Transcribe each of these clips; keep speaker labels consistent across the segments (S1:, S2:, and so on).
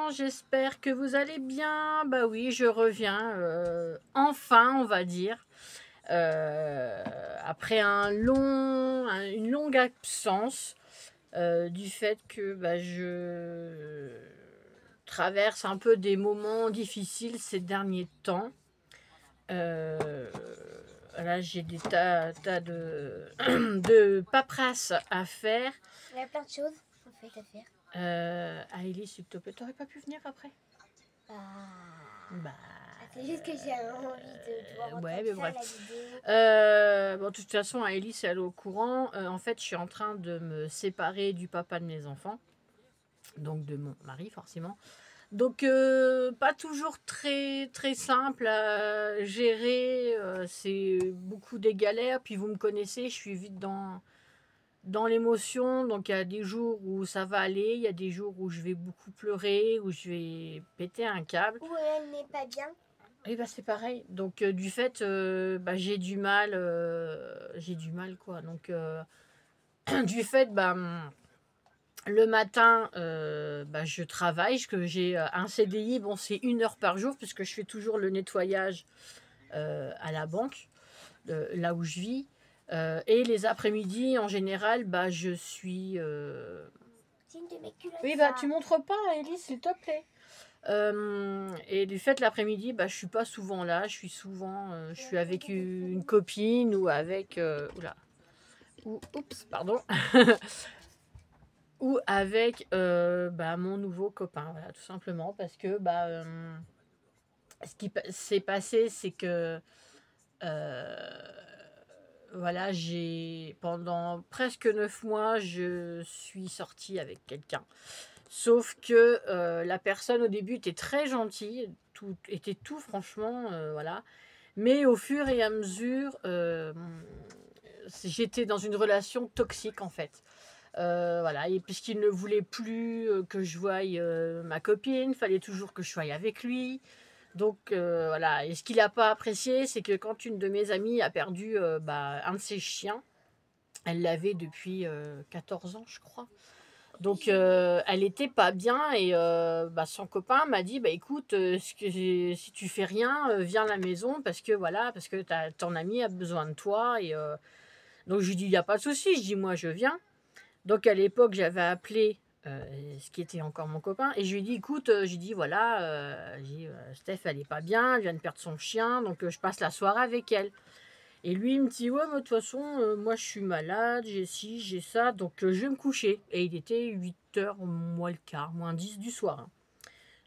S1: gens, j'espère que vous allez bien. Bah oui, je reviens, enfin, on va dire, après une longue absence, du fait que bah, je traverse un peu des moments difficiles ces derniers temps. Euh, Là, j'ai des tas de paperasse à faire.
S2: Il y a plein de choses en fait à faire.
S1: Aïli, s'il te plaît, t'aurais pas pu venir après? Bah,
S2: C'est juste que j'ai envie de voir
S1: ouais, mais bref.
S2: la vidéo.
S1: Bon, de toute façon, Aïlis, elle est au courant. En fait, je suis en train de me séparer du papa de mes enfants, donc de mon mari, forcément. Donc, pas toujours très, très simple à gérer. C'est beaucoup des galères. Puis, vous me connaissez, je suis vite dans l'émotion. Donc, il y a des jours où ça va aller. Il y a des jours où je vais beaucoup pleurer, où je vais péter un câble.
S2: Où elle n'est pas bien.
S1: Et bah, c'est pareil. Donc, du fait, bah, j'ai du mal quoi. Donc, du fait, bah, le matin, bah, je travaille, que j'ai un CDI. Bon, c'est 1 heure par jour, puisque je fais toujours le nettoyage à la banque, là où je vis. Et les après-midi, en général, bah, je suis.
S2: C'est une de mes culottes.
S1: Oui, bah, tu montres pas, Ellie, s'il te plaît. Et du fait, l'après-midi, bah, je suis pas souvent là. Je suis avec une copine ou avec. Oups, pardon. Ou avec bah, mon nouveau copain, voilà, tout simplement. Parce que bah, ce qui s'est passé, c'est que. Voilà, pendant presque 9 mois, je suis sortie avec quelqu'un. Sauf que la personne au début était très gentille, était tout franchement, voilà. Mais au fur et à mesure, j'étais dans une relation toxique en fait. Voilà, et puisqu'il ne voulait plus que je voie ma copine, fallait toujours que je sois avec lui. Donc voilà, et ce qu'il n'a pas apprécié, c'est que quand une de mes amies a perdu bah, un de ses chiens, elle l'avait depuis 14 ans, je crois. Donc elle était pas bien et bah, son copain m'a dit bah écoute si tu fais rien viens à la maison parce que ton ami a besoin de toi et donc je lui dis il y a pas de souci, je dis moi je viens. Donc à l'époque j'avais appelé ce qui était encore mon copain et je lui ai dit écoute j'ai dit voilà Steph elle est pas bien, elle vient de perdre son chien donc je passe la soirée avec elle. Et lui, il me dit, ouais, mais de toute façon, moi, je suis malade, j'ai ci, j'ai ça, donc je vais me coucher. Et il était 8 h moins le quart, moins 10 du soir. Hein.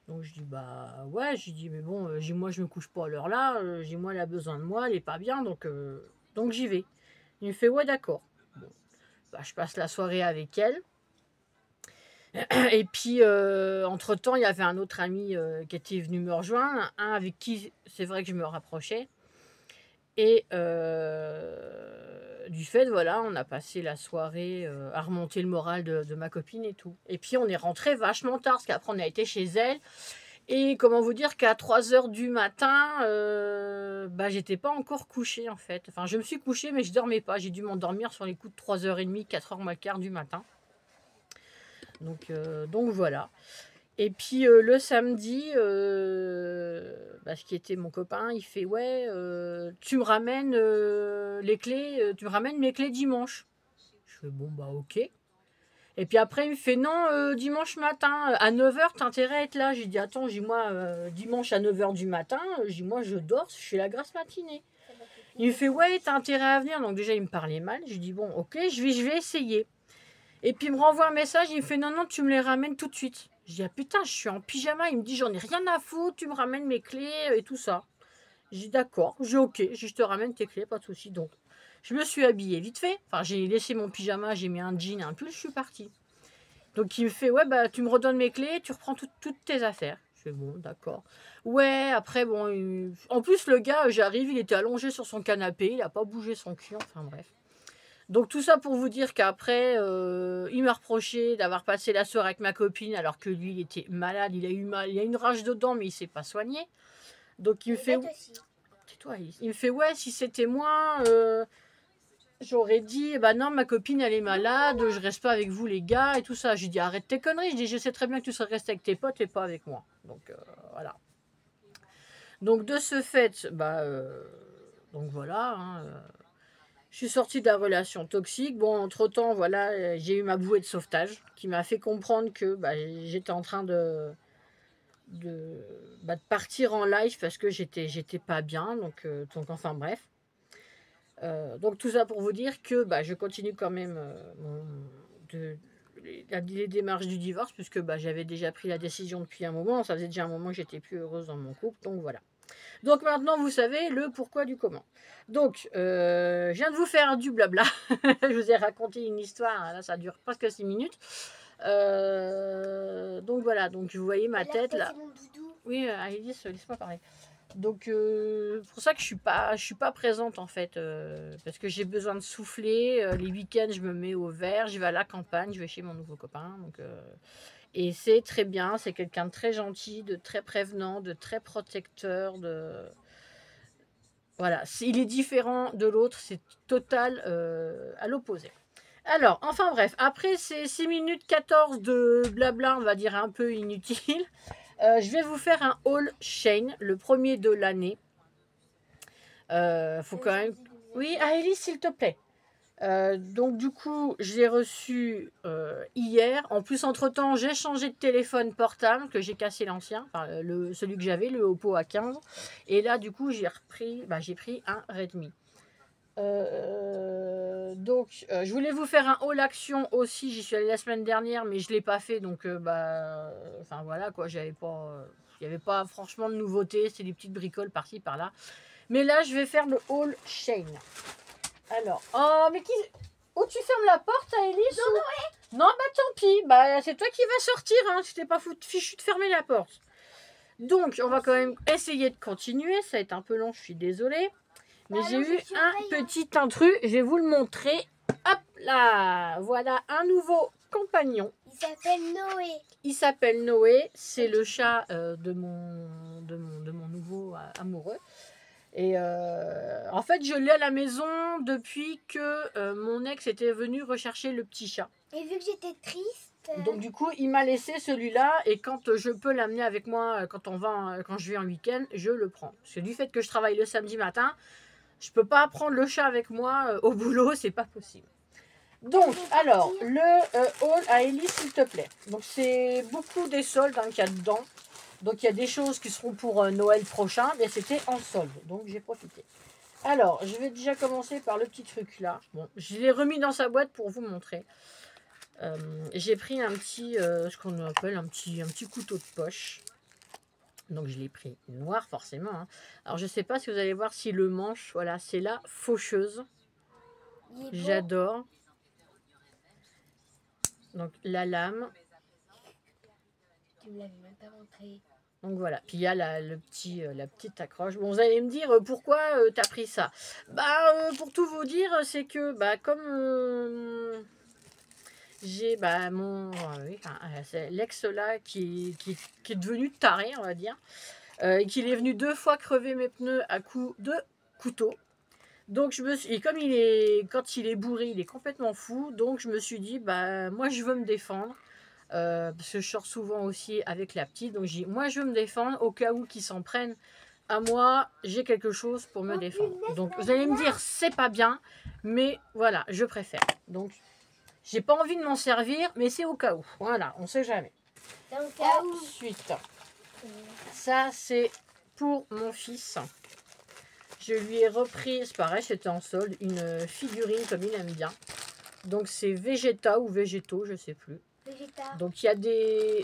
S1: Donc je dis, bah ouais, je dis, mais bon, moi, je me couche pas à l'heure là, moi, elle a besoin de moi, elle est pas bien, donc j'y vais. Il me fait, ouais, d'accord. Bon, bah, je passe la soirée avec elle. Et puis, entre-temps, il y avait un autre ami qui était venu me rejoindre, un avec qui, c'est vrai que je me rapprochais. Et du fait, voilà, on a passé la soirée à remonter le moral de ma copine et tout. Et puis on est rentré vachement tard, parce qu'après on a été chez elle. Et comment vous dire qu'à 3 h du matin, bah, j'étais pas encore couchée en fait. Enfin, je me suis couchée, mais je dormais pas. J'ai dû m'endormir sur les coups de 3h30, 4h moins le quart du matin. Donc voilà. Et puis le samedi, bah, ce qui était mon copain, il fait ouais, tu me ramènes les clés, tu me ramènes mes clés dimanche. Je fais bon bah ok. Et puis après il me fait non, dimanche matin à 9 h, t'as intérêt à être là. J'ai dit attends, j'ai moi dimanche à 9 h du matin, j'ai moi je dors, je fais la grasse matinée. Il me fait ouais, t'as intérêt à venir. Donc déjà il me parlait mal. Je dis bon ok, je vais essayer. Et puis il me renvoie un message, il me fait non, tu me les ramènes tout de suite. Je dis ah putain, je suis en pyjama. Il me dit j'en ai rien à foutre, tu me ramènes mes clés et tout ça. J'ai dit d'accord, j'ai ok, je te ramène tes clés, pas de souci. Donc je me suis habillée vite fait. Enfin, j'ai laissé mon pyjama, j'ai mis un jean et un pull, je suis partie. Donc il me fait ouais, bah tu me redonnes mes clés, tu reprends toutes tes affaires. Je fais bon, d'accord. Ouais, après, bon, en plus, le gars, j'arrive, il était allongé sur son canapé, il n'a pas bougé son cul, enfin bref. Donc tout ça pour vous dire qu'après, il m'a reproché d'avoir passé la soirée avec ma copine alors que lui, il était malade, il a eu mal, il a une rage dedans, mais il s'est pas soigné. Donc il me fait... Tais-toi, il me fait, ouais, si c'était moi, j'aurais dit, bah non, ma copine, elle est malade, je reste pas avec vous, les gars, et tout ça. Je lui dis, arrête tes conneries. Je dis, je sais très bien que tu serais resté avec tes potes et pas avec moi. Donc, voilà. Donc, de ce fait, bah, donc voilà, hein, je suis sortie de la relation toxique. Bon, entre-temps, voilà, j'ai eu ma bouée de sauvetage qui m'a fait comprendre que bah, j'étais en train de partir en live parce que j'étais pas bien. Donc enfin bref. Donc tout ça pour vous dire que bah, je continue quand même les démarches du divorce puisque bah, j'avais déjà pris la décision depuis un moment. Ça faisait déjà un moment que j'étais plus heureuse dans mon couple. Donc voilà. Donc maintenant, vous savez le pourquoi du comment. Donc, je viens de vous faire du blabla. Je vous ai raconté une histoire. Là, ça dure presque 6 minutes. Donc voilà. Donc, vous voyez ma tête là. Oui, Alice, laisse-moi parler. Donc, pour ça que je suis pas présente en fait. Parce que j'ai besoin de souffler. Les week-ends, je me mets au vert. Je vais à la campagne. Je vais chez mon nouveau copain. Donc... et c'est très bien, c'est quelqu'un de très gentil, de très prévenant, de très protecteur, voilà, il est différent de l'autre, c'est total à l'opposé. Alors, enfin bref, après ces 6 minutes 14 de blabla, on va dire un peu inutile, je vais vous faire un haul Shane, le premier de l'année. Faut quand même... Oui, Aélie, s'il te plaît. Donc du coup, je l'ai reçu hier. En plus, entre-temps, j'ai changé de téléphone portable, que j'ai cassé l'ancien, enfin, celui que j'avais, le Oppo A15. Et là, du coup, j'ai pris un Redmi. Je voulais vous faire un haul action aussi. J'y suis allée la semaine dernière, mais je ne l'ai pas fait. Donc, enfin voilà quoi, il n'y avait pas franchement de nouveautés. C'est des petites bricoles par-ci, par-là. Mais là, je vais faire le haul Shane. Alors, oh, mais qui... Oh, tu fermes la porte, Alice ou... Non, bah tant pis. Bah, c'est toi qui vas sortir, hein. Tu t'es pas fichu de fermer la porte. Donc, on va quand même essayer de continuer. Ça va être un peu long, je suis désolée. Mais j'ai eu un petit intrus. Je vais vous le montrer. Hop là. Voilà un nouveau compagnon.
S2: Il s'appelle Noé.
S1: Il s'appelle Noé. C'est le chat de mon nouveau amoureux. Et en fait, je l'ai à la maison depuis que mon ex était venu rechercher le petit chat.
S2: Et vu que j'étais triste...
S1: Donc du coup, il m'a laissé celui-là. Et quand je peux l'amener avec moi, quand je vais en week-end, je le prends. Parce que du fait que je travaille le samedi matin, je peux pas prendre le chat avec moi au boulot, c'est pas possible. Donc, alors, le haul à Ellie, s'il te plaît. Donc, c'est beaucoup des soldes qu'il y a dedans. Donc, il y a des choses qui seront pour Noël prochain, mais c'était en solde. Donc, j'ai profité. Alors, je vais déjà commencer par le petit truc là. Bon, je l'ai remis dans sa boîte pour vous montrer. J'ai pris un petit, ce qu'on appelle un petit couteau de poche. Donc, je l'ai pris noir forcément. Hein. Alors, je ne sais pas si vous allez voir si le manche, voilà, c'est la faucheuse. J'adore. Donc, la lame.
S2: Tu me l'avais même pas montré.
S1: Donc voilà, puis il y a la petite accroche. Bon, vous allez me dire pourquoi tu as pris ça. Pour tout vous dire, c'est que comme j'ai c'est l'ex là qui est devenu taré, on va dire, et qu'il est venu 2 fois crever mes pneus à coups de couteau. Donc et comme quand il est bourré, il est complètement fou. Donc je me suis dit, moi je veux me défendre. Parce que je sors souvent aussi avec la petite. Donc, moi, je veux me défendre au cas où qu'ils s'en prennent à moi. J'ai quelque chose pour me défendre. Donc, vous allez me dire, c'est pas bien. Mais voilà, je préfère. Donc, j'ai pas envie de m'en servir, mais c'est au cas où. Voilà, on sait jamais. Ensuite, ça, c'est pour mon fils. Je lui ai repris, c'est pareil, c'était en solde, une figurine comme il aime bien. Donc, c'est Vegeta ou Végétaux, je sais plus. Donc il y a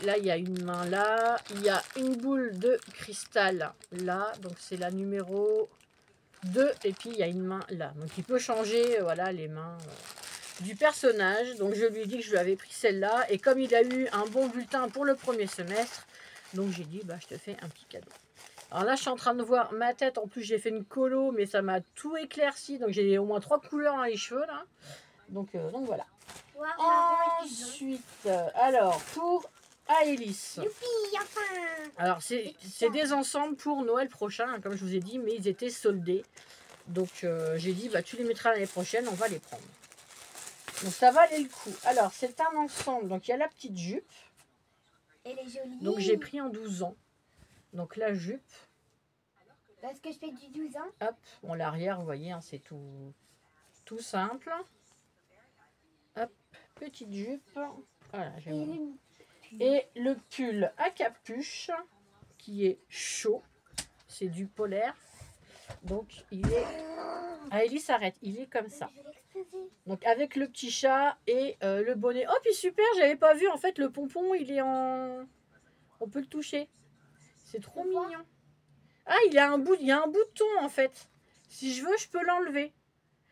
S1: là il y a une main là, il y a une boule de cristal là, donc c'est la numéro 2 et puis il y a une main là. Donc il peut changer voilà les mains du personnage. Donc je lui ai dit que je lui avais pris celle-là et comme il a eu un bon bulletin pour le premier semestre, donc j'ai dit je te fais un petit cadeau. Alors là je suis en train de voir ma tête, en plus j'ai fait une colo mais ça m'a tout éclairci, donc j'ai au moins 3 couleurs dans les cheveux là. Donc voilà. Ensuite, alors, pour Aélis. Alors, c'est des ensembles pour Noël prochain, comme je vous ai dit, mais ils étaient soldés. Donc j'ai dit, bah, tu les mettras l'année prochaine, on va les prendre. Donc ça valait le coup. Alors c'est un ensemble, donc il y a la petite jupe.
S2: Elle est jolie.
S1: Donc j'ai pris en 12 ans. Donc la jupe,
S2: Parce que je fais du 12 ans.
S1: hop, bon l'arrière, vous voyez, hein, c'est tout simple. Hop, petite jupe. Voilà, j'ai mon- Et le pull à capuche, qui est chaud. C'est du polaire. Donc il est... Ah, Ellie s'arrête, il est comme ça.
S2: Je vais l'exposer.
S1: Donc avec le petit chat et le bonnet. Oh puis super, j'avais pas vu en fait le pompon, il est en... On peut le toucher. C'est trop
S2: Tu vois?
S1: mignon. Ah, il y a un bouton en fait. Si je veux, je peux l'enlever.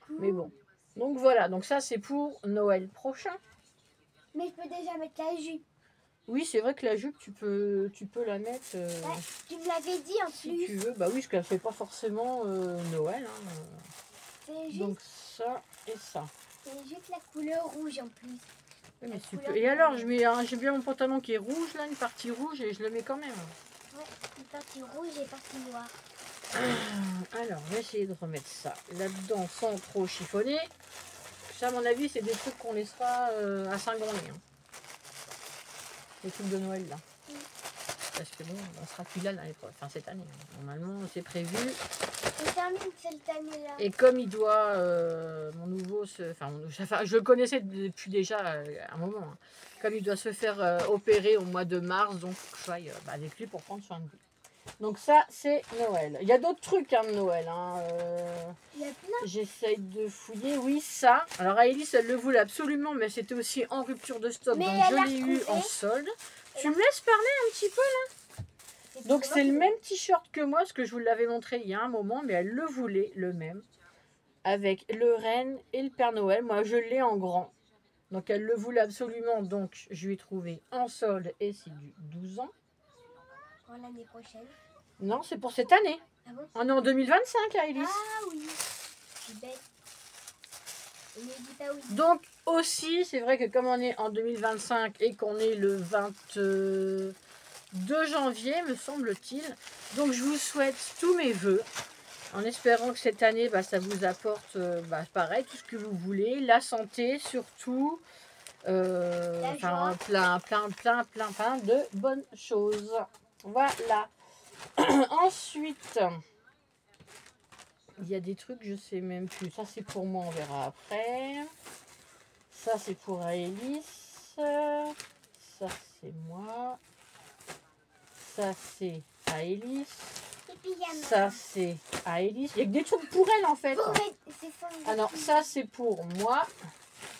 S2: Cool.
S1: Mais bon. Donc voilà, donc ça c'est pour Noël prochain.
S2: Mais je peux déjà mettre la jupe.
S1: Oui, c'est vrai que la jupe, tu peux la mettre
S2: Ouais, tu me l'avais dit en
S1: si
S2: plus.
S1: tu veux. Bah oui, parce qu'elle fait pas forcément Noël. Hein.
S2: C'est juste,
S1: Donc ça et ça.
S2: c'est juste la couleur rouge en plus.
S1: Oui, mais
S2: La
S1: super.
S2: couleur
S1: Et alors,
S2: rouge.
S1: j'ai bien mon pantalon qui est rouge, là, une partie rouge, et je le mets quand même.
S2: Ouais, une partie rouge et une partie noire.
S1: Alors, on va essayer de remettre ça là-dedans sans trop chiffonner. Ça, à mon avis, c'est des trucs qu'on laissera à Saint-Gondé. Hein. Les trucs de Noël, là. Parce que bon, on sera plus là l'année prochaine, enfin cette année. Hein. Normalement, c'est prévu.
S2: On termine cette année-là.
S1: Et comme il doit, mon nouveau, enfin, je le connaissais depuis déjà un moment. Hein. Comme il doit se faire opérer au mois de mars, donc je sois avec lui pour prendre soin de lui. Donc ça, c'est Noël. Il y a d'autres trucs hein, de Noël. Hein,
S2: Il y a plein.
S1: j'essaye de fouiller. Oui, ça. Alors Aélis, elle le voulait absolument, mais c'était aussi en rupture de stock.
S2: Mais
S1: donc
S2: elle
S1: je
S2: a
S1: l'ai eu
S2: retrouvé.
S1: en solde.
S2: Elle
S1: Tu
S2: a-
S1: me laisses parler un petit peu?
S2: C'est
S1: Donc
S2: pour
S1: c'est
S2: moi
S1: le
S2: qui-
S1: même t-shirt que moi, parce que je vous l'avais montré il y a un moment, mais elle le voulait, le même. Avec le renne et le Père Noël. Moi, je l'ai en grand. Donc elle le voulait absolument, donc je lui ai trouvé en solde et c'est du 12 ans.
S2: Pour l'année prochaine.
S1: Non, c'est pour cette année.
S2: Ah bon?
S1: On est en 2025, Aélis.
S2: Ah oui. Je suis bête. On ne dit pas oui.
S1: Donc aussi, c'est vrai que comme on est en 2025 et qu'on est le 22 janvier, me semble-t-il, donc je vous souhaite tous mes voeux, en espérant que cette année, ça vous apporte, pareil, tout ce que vous voulez, la santé surtout, enfin plein de bonnes choses. Voilà. Ensuite, il y a des trucs, je sais même plus. Ça, c'est pour moi, on verra après. Ça, c'est pour Aélis. Ça, c'est moi. Ça, c'est Aélis.
S2: Et pyjama.
S1: Ça, c'est Aélis. Il y a que des trucs pour elle, en fait.
S2: C'est ça.
S1: Alors, ça, c'est pour moi.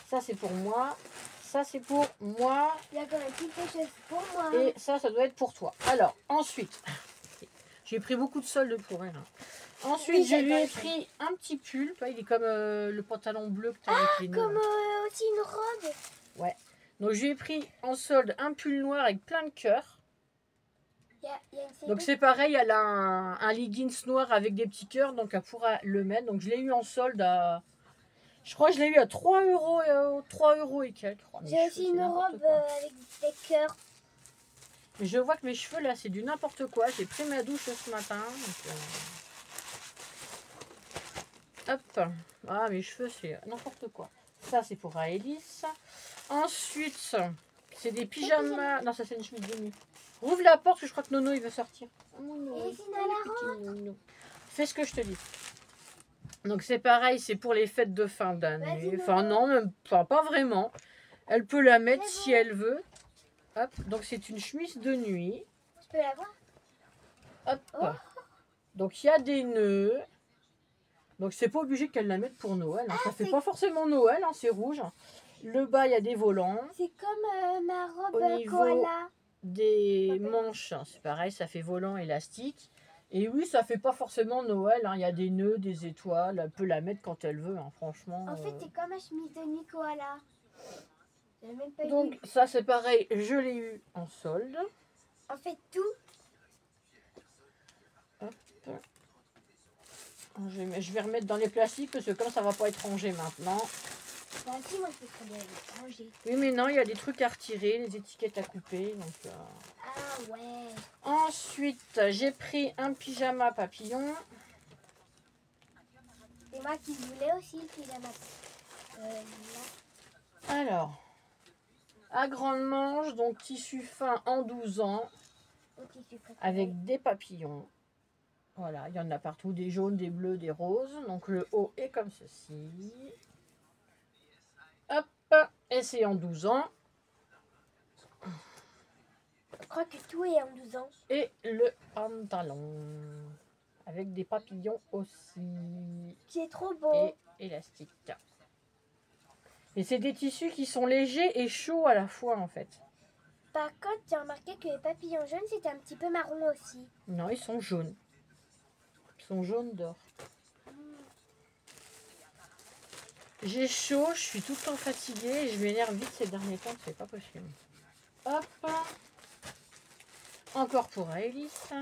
S1: Ça, c'est pour moi. Ça, c'est pour moi.
S2: Il y a quand même quelque chose pour moi.
S1: Et ça doit être pour toi. Alors, ensuite, j'ai pris beaucoup de soldes pour elle. Hein. Ensuite,
S2: Oui,
S1: je lui ai
S2: j'adore ça.
S1: pris un petit pull. Tu vois, il est comme le pantalon bleu que tu as avec les nœuds,
S2: Comme
S1: là.
S2: aussi une robe.
S1: Donc, je lui ai pris en solde un pull noir avec plein de cœurs.
S2: Il y a une
S1: Donc, c'est pareil, elle a un leggings noir avec des petits cœurs. Donc, elle pourra le mettre. Donc, je l'ai eu en solde à... Je crois que je l'ai eu à 3 €, 3 € et quelques. Oh, mes
S2: J'ai
S1: cheveux,
S2: aussi
S1: c'est
S2: une
S1: n'importe
S2: robe
S1: quoi.
S2: avec des cœurs.
S1: Mais je vois que mes cheveux, là, c'est du n'importe quoi. J'ai pris ma douche ce matin. Donc, hop. Ah, mes cheveux, c'est n'importe quoi. Ça, c'est pour Aélis. Ensuite, c'est des pyjamas. Non, ça, c'est une chemise de nuit. Rouvre la porte, que je crois que Nono, il veut sortir. Oh, Nono,
S2: Et sinon, la
S1: petit Nono. Fais ce que je te dis. Donc, c'est pareil, c'est pour les fêtes de fin d'année.
S2: Vas-y,
S1: Enfin,
S2: Nono.
S1: non, enfin, pas vraiment. Elle peut la mettre
S2: C'est
S1: si
S2: bon.
S1: elle veut. Hop. Donc, c'est une chemise de nuit.
S2: Je peux la voir?
S1: Hop.
S2: Oh.
S1: Donc il y a des nœuds. Donc c'est pas obligé qu'elle la mette pour Noël. Hein. Ça fait
S2: c'est-
S1: pas forcément Noël, hein, c'est rouge. Le bas, il y a des volants.
S2: C'est comme ma robe
S1: Au niveau-
S2: koala.
S1: Des manches, hein, c'est pareil, ça fait volant élastique. Et oui, ça fait pas forcément Noël. Hein. Il y a des nœuds, des étoiles. Elle peut la mettre quand elle veut, hein, franchement.
S2: En fait, c'est comme ma chemise de nuit koala. J'ai même pas
S1: Donc
S2: vu.
S1: ça c'est pareil, je l'ai eu en solde.
S2: En fait, tout.
S1: Je vais remettre dans les plastiques parce que comme ça va pas être rangé maintenant.
S2: Bah, si, moi, je peux très bien les ranger.
S1: Oui mais non, il y a des trucs à retirer, les étiquettes à couper. Donc,
S2: Ah ouais.
S1: Ensuite, j'ai pris un pyjama papillon.
S2: C'est moi qui voulais aussi le pyjama. Là.
S1: Alors, à grande manche, donc tissu fin en 12 ans,
S2: Au tissu préféré.
S1: avec des papillons. Voilà, il y en a partout, des jaunes, des bleus, des roses. Donc le haut est comme ceci. Hop, et c'est en 12 ans.
S2: Je crois que tout est en 12 ans.
S1: Et le pantalon, avec des papillons aussi.
S2: C'est trop beau.
S1: Et élastique. Et c'est des tissus qui sont légers et chauds à la fois en fait.
S2: Par contre, j'ai remarqué que les papillons jaunes, c'était un petit peu marron aussi.
S1: Non, ils sont jaunes. Ils sont jaunes d'or. J'ai chaud, je suis tout le temps fatiguée et je m'énerve vite ces derniers temps, c'est pas possible. Hop. Encore pour Alice.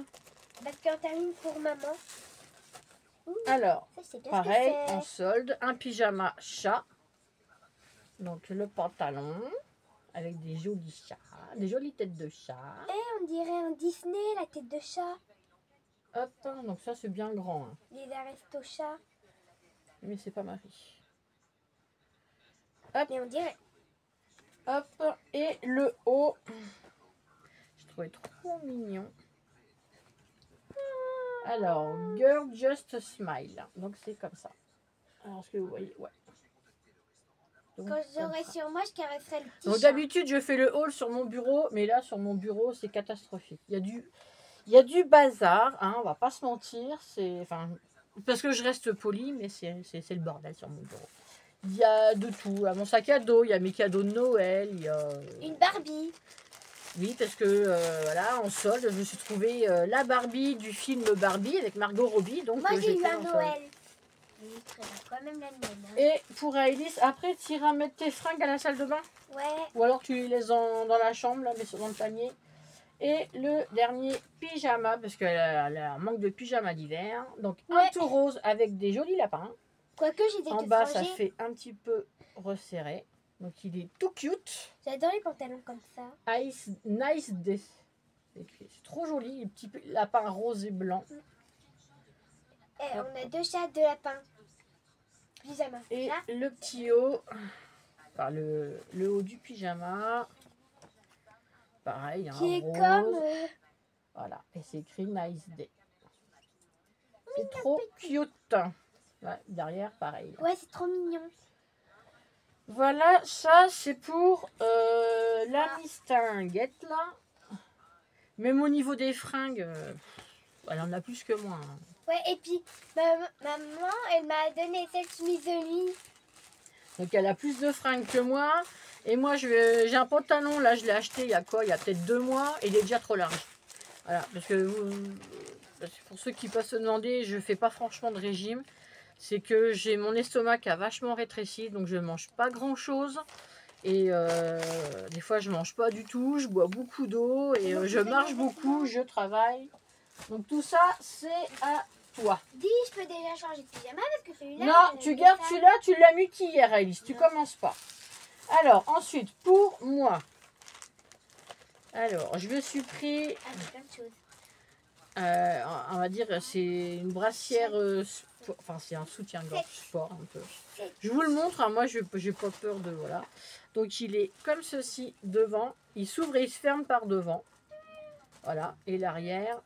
S2: Parce qu'on termine pour maman. Ouh,
S1: Alors,
S2: ça, c'est bien
S1: pareil,
S2: ce que
S1: en
S2: c'est.
S1: solde, un pyjama chat. Donc le pantalon avec des jolis chats, des jolies têtes de chat.
S2: On dirait un Disney, la tête de chat.
S1: Hop, donc ça c'est bien grand, hein.
S2: Les aristochats.
S1: Mais c'est pas Marie.
S2: Mais on dirait.
S1: Hop, et le haut, je trouvais trop mignon. Alors, Girl Just Smile, donc c'est comme ça. Alors, est-ce que vous voyez? Ouais. Donc,
S2: Quand
S1: comme
S2: j'aurai
S1: ça.
S2: sur moi, je caresserai le petit
S1: Donc
S2: chat.
S1: d'habitude, je fais le haul sur mon bureau, mais là, sur mon bureau, c'est catastrophique. Il y a du bazar, hein, on va pas se mentir. Enfin, parce que je reste polie, mais c'est le bordel sur mon bureau. Il y a de tout. À mon sac à dos, il y a mes cadeaux de Noël, il y a...
S2: Une Barbie.
S1: Oui, parce que voilà, en solde, je me suis trouvé la Barbie du film Barbie avec Margot Robbie. Donc,
S2: Moi, j'ai eu
S1: fait
S2: un
S1: en solde.
S2: Noël. Oui, très bien. Quand même la mienne. Hein.
S1: Et pour Alice, après, tu iras mettre tes fringues à la salle de bain?
S2: Ouais.
S1: Ou alors tu les laisses dans la chambre, là, mais dans le panier. Et le dernier pyjama, parce qu'elle a un manque de pyjama d'hiver. Donc un
S2: Ouais.
S1: tout rose avec des jolis lapins.
S2: Quoique, j'ai des
S1: En
S2: tout
S1: bas, ça
S2: rangés.
S1: fait un petit peu resserré. Donc il est tout cute.
S2: J'adore les pantalons comme ça.
S1: Nice day. C'est trop joli, les petits lapins roses et blancs.
S2: Et on a 2 chats, 2 lapins. Pyjama.
S1: Et
S2: Là.
S1: le petit haut, enfin le haut du pyjama. Pareil, un
S2: Qui est
S1: rose.
S2: comme.
S1: Voilà, et c'est écrit Nice Day. C'est trop cute. Ouais, derrière, pareil.
S2: Ouais, c'est trop mignon.
S1: Voilà, ça c'est pour la mistinguette là. Même au niveau des fringues, elle en a plus que moi. Hein.
S2: Ouais, et puis maman, elle m'a donné cette chemise de nuit.
S1: Donc elle a plus de fringues que moi. Et moi j'ai un pantalon, là je l'ai acheté il y a quoi? Il y a peut-être 2 mois et il est déjà trop large. Voilà, parce que pour ceux qui peuvent se demander, je fais pas franchement de régime. C'est que j'ai mon estomac qui a vachement rétréci, donc je mange pas grand chose. Et des fois je mange pas du tout, je bois beaucoup d'eau et je marche beaucoup, je travaille. Donc tout ça c'est à toi.
S2: Dis, je peux déjà changer de pyjama parce que celui-là.
S1: Non, tu gardes celui-là, tu l'as mis qu'hier Alice, tu commences pas. Alors ensuite pour moi. Alors je me suis pris,
S2: Ah, c'est plein de choses.
S1: on va dire c'est une brassière, enfin c'est un soutien-gorge sport un peu. Je vous le montre, hein, moi je n'ai pas peur de, voilà. Donc il est comme ceci devant, il s'ouvre et il se ferme par devant. Voilà, et l'arrière,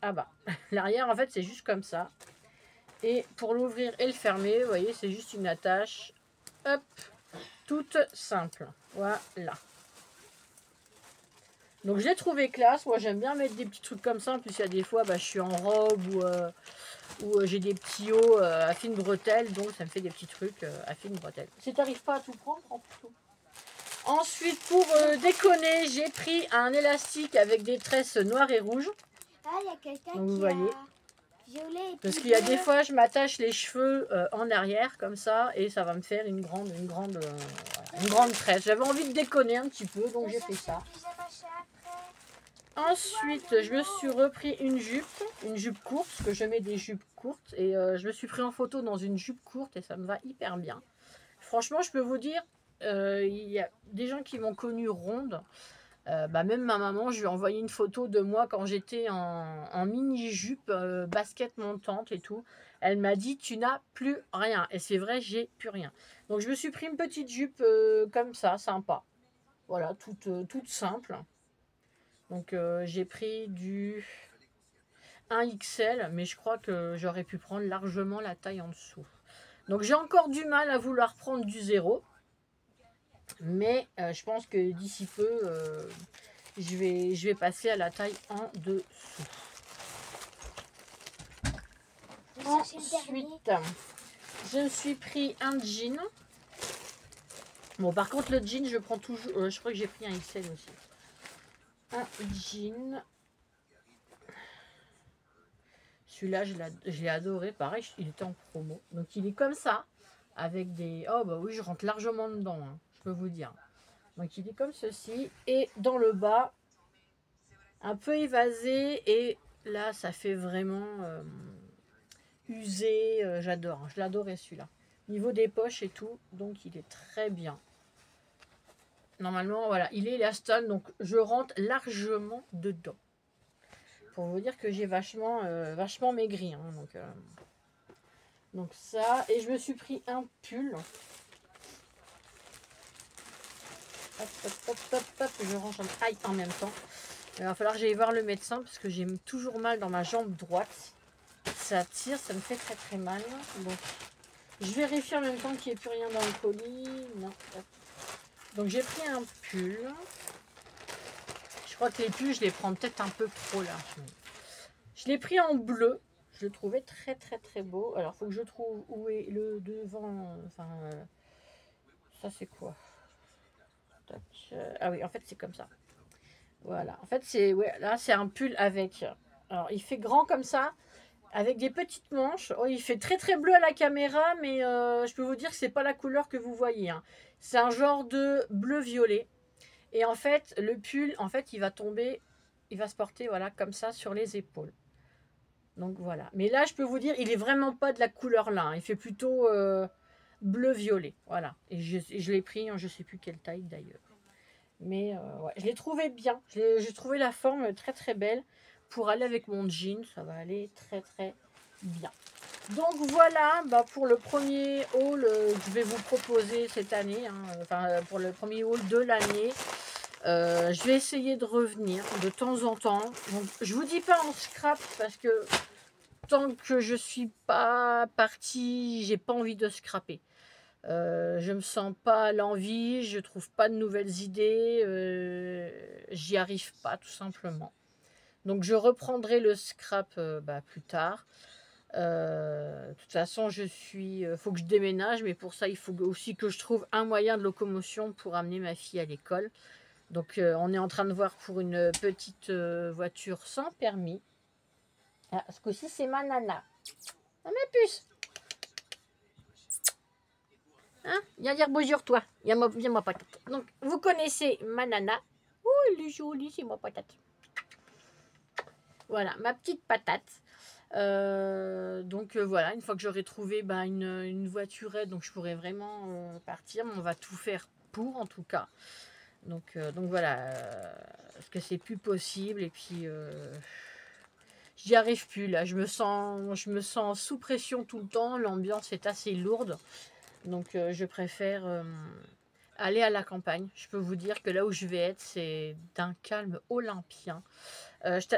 S1: ah bah, l'arrière en fait c'est juste comme ça. Et pour l'ouvrir et le fermer, vous voyez, c'est juste une attache, hop, toute simple. Voilà. Donc je l'ai trouvé classe, moi j'aime bien mettre des petits trucs comme ça, en plus il y a des fois, bah, je suis en robe ou j'ai des petits hauts à fine bretelle, donc ça me fait des petits trucs à fine bretelle. Si tu n'arrives pas à tout prendre, prends tout. Ensuite, pour déconner, j'ai pris un élastique avec des tresses noires et rouges.
S2: Ah, il y a quelqu'un
S1: Donc, vous
S2: qui
S1: voyez.
S2: a violet et
S1: Parce
S2: puis
S1: qu'il y a
S2: bleu.
S1: des fois, je m'attache les cheveux en arrière, comme ça, et ça va me faire une grande tresse. J'avais envie de déconner un petit peu, donc j'ai fait ça.
S2: Pyjama chat après.
S1: Ensuite, je me suis repris une jupe courte, parce que je mets des jupes courtes, et je me suis pris en photo dans une jupe courte, et ça me va hyper bien. Franchement, je peux vous dire, il y a des gens qui m'ont connue ronde, Même ma maman, je lui ai envoyé une photo de moi quand j'étais en mini-jupe, basket montante et tout. Elle m'a dit: «Tu n'as plus rien» et c'est vrai, j'ai plus rien. Donc je me suis pris une petite jupe, comme ça, sympa. Voilà, toute simple. Donc j'ai pris du 1 XL, mais je crois que j'aurais pu prendre largement la taille en dessous. Donc j'ai encore du mal à vouloir prendre du 0, mais je pense que d'ici peu, je vais passer à la taille en dessous. Ensuite, je me suis pris un jean. Bon, par contre, le jean, je prends toujours. Je crois que j'ai pris un XL aussi. Un jean. Celui-là, je l'ai adoré. Pareil, il était en promo. Donc, il est comme ça. Avec des. Oh, bah oui, je rentre largement dedans. Hein, je peux vous dire. Donc, il est comme ceci. Et dans le bas, un peu évasé. Et là, ça fait vraiment usé. J'adore. Hein, je l'adorais celui-là. Niveau des poches et tout. Donc, il est très bien. Normalement, voilà, il est élastique, donc je rentre largement dedans. Pour vous dire que j'ai vachement maigri. Hein, donc ça, et je me suis pris un pull. Hop, hop, hop, hop, hop, je range en même temps. Il va falloir que j'aille voir le médecin parce que j'ai toujours mal dans ma jambe droite. Ça tire, ça me fait très très mal. Donc, je vérifie en même temps qu'il n'y ait plus rien dans le colis. Non. Donc j'ai pris un pull. Je crois que les pulls, je les prends peut-être un peu trop large. Je l'ai pris en bleu. Je le trouvais très très très beau. Alors, il faut que je trouve où est le devant. Enfin, ça c'est quoi? Ah oui, en fait c'est comme ça. Voilà. En fait, là c'est un pull avec. Alors, il fait grand comme ça, avec des petites manches. Oh, il fait très très bleu à la caméra, mais je peux vous dire que c'est pas la couleur que vous voyez. Hein. C'est un genre de bleu violet. Et en fait, le pull, en fait, il va tomber, il va se porter, voilà, comme ça sur les épaules. Donc voilà. Mais là, je peux vous dire, il est vraiment pas de la couleur là. Hein. Il fait plutôt bleu-violet. Voilà. Et je l'ai pris en je sais plus quelle taille d'ailleurs. Mais ouais, je l'ai trouvé bien. J'ai trouvé la forme très très belle. Pour aller avec mon jean, ça va aller très très bien. Donc voilà, pour le premier haul que je vais vous proposer cette année, hein, pour le premier haul de l'année, je vais essayer de revenir de temps en temps. Donc, je vous dis pas en scrap parce que tant que je suis pas partie, j'ai pas envie de scraper. Je me sens pas l'envie, je trouve pas de nouvelles idées, j'y arrive pas tout simplement. Donc je reprendrai le scrap plus tard. De toute façon, faut que je déménage, mais pour ça, il faut aussi que je trouve un moyen de locomotion pour amener ma fille à l'école. Donc, on est en train de voir pour une petite voiture sans permis. Ah, ce coup-ci, c'est ma nana. Ah, ma puce. Hein? Viens dire bonjour, toi. Viens ma patate. Donc, vous connaissez ma nana. Oh, elle est jolie, c'est ma patate. Voilà, ma petite patate. Donc voilà, une fois que j'aurai trouvé une voiturette, donc je pourrai vraiment partir. Mais on va tout faire pour, en tout cas. Donc voilà, parce que c'est plus possible. Et puis, j'y arrive plus là. Je me sens sous pression tout le temps. L'ambiance est assez lourde. Donc je préfère aller à la campagne. Je peux vous dire que là où je vais être, c'est d'un calme olympien.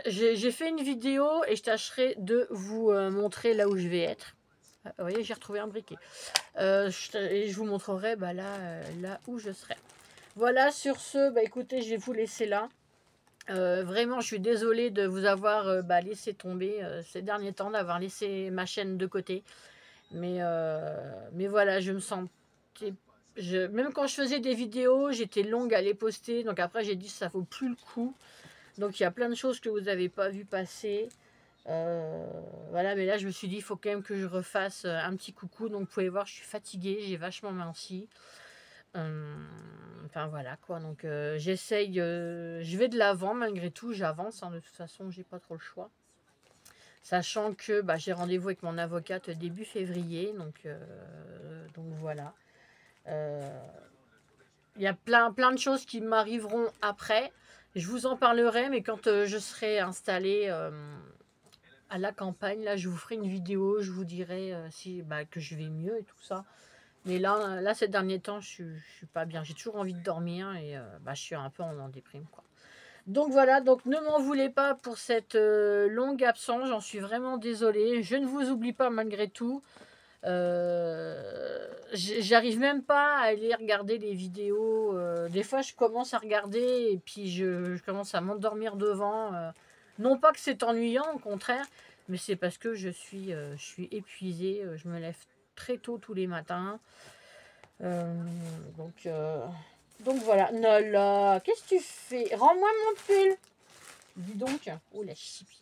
S1: J'ai fait une vidéo et je tâcherai de vous montrer là où je vais être. Vous voyez, j'ai retrouvé un briquet. Et je vous montrerai là où je serai. Voilà, sur ce, écoutez, je vais vous laisser là. Vraiment, je suis désolée de vous avoir laissé tomber ces derniers temps, d'avoir laissé ma chaîne de côté. Mais voilà, je me sens... Même quand je faisais des vidéos, j'étais longue à les poster. Donc après, j'ai dit ça vaut plus le coup. Donc il y a plein de choses que vous n'avez pas vu passer. Voilà, mais là je me suis dit il faut quand même que je refasse un petit coucou. Donc vous pouvez voir, je suis fatiguée, j'ai vachement minci. Enfin voilà quoi. Donc j'essaye, je vais de l'avant malgré tout, j'avance. Hein, de toute façon, j'ai pas trop le choix. Sachant que j'ai rendez-vous avec mon avocate début février. Donc voilà. il y a plein de choses qui m'arriveront après. Je vous en parlerai, mais quand je serai installée à la campagne, là, je vous ferai une vidéo, je vous dirai si, que je vais mieux et tout ça. Mais là ces derniers temps, je suis pas bien. J'ai toujours envie de dormir et je suis un peu en déprime, quoi. Donc voilà, donc ne m'en voulez pas pour cette longue absence, j'en suis vraiment désolée. Je ne vous oublie pas malgré tout. J'arrive même pas à aller regarder les vidéos. Des fois, je commence à regarder et puis je commence à m'endormir devant. Non pas que c'est ennuyant, au contraire, mais c'est parce que je suis épuisée. Je me lève très tôt tous les matins. Euh, donc, euh, donc voilà. Nala, qu'est-ce que tu fais? Rends-moi mon pull. Dis donc. Oh la chipi.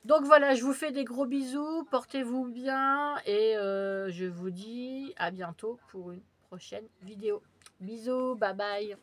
S1: Donc voilà, je vous fais des gros bisous, portez-vous bien et je vous dis à bientôt pour une prochaine vidéo. Bisous, bye bye.